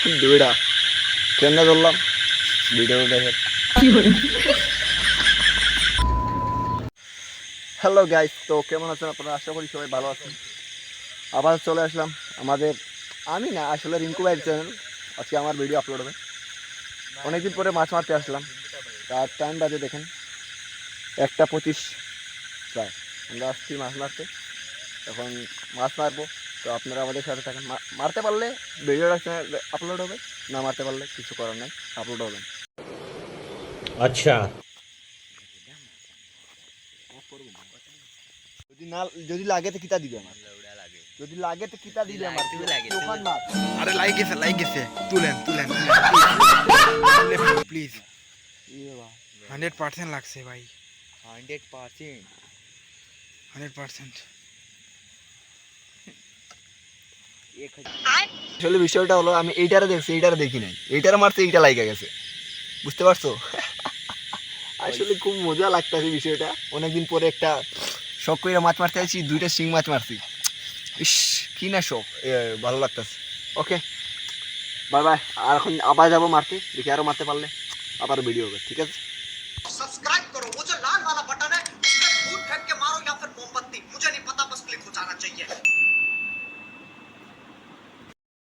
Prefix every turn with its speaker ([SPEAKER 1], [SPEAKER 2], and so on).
[SPEAKER 1] দুইটা কেমনে ধরলাম ভিডিও দেখে। হ্যালো গাইস, তো কেমন আছেন আপনারা? আশা করি সবাই ভালো আছেন। আবার চলে আসলাম আমাদের, আমি না আসলে রিঙ্কু ভাইয়ের চ্যানেল। আজকে আমার ভিডিও আপলোড হবে। অনেকদিন পরে মাছ মারতে আসলাম। তার টাইম বাজে দেখেন 1:25 প্রায়। আমরা আসছি মাছ মারতে, এখন মাছ মারবো। তো আপনারা আমাদের সাথে থাকেন। মারতে পারলে ভিডিওটা আপলোড হবে, না মারতে পারলে কিছু করার নাই, আপলোড হবে না।
[SPEAKER 2] अच्छा
[SPEAKER 1] যদি লাগে তো কিতা দিবে আমার, যদি লাগে তো কিতা দিবে আমার তুফান মাছ।
[SPEAKER 3] আরে লাইক গেছে তুলেন প্লিজ 100% লাগছে ভাই 100%।
[SPEAKER 1] আসলে বিষয়টা হলো আমি এইটারে দেখছি, এইটারে দেখি নাই। এইটারে মারছে, এইটা লাইগা গেছে, বুঝতে পারছো? আসলে খুব মজা লাগতেছে বিষয়টা। অনেকদিন পরে একটা শখ করে মাছ মারতে আসছি, 2টা শিং মাছ মারছি। ইস কি না শখ, ভালো লাগতেছে। Okay bye bye. আর এখন আবার যাবো মারতে, দেখি আরো মারতে পারলে আবার ভিডিও হবে, ঠিক আছে?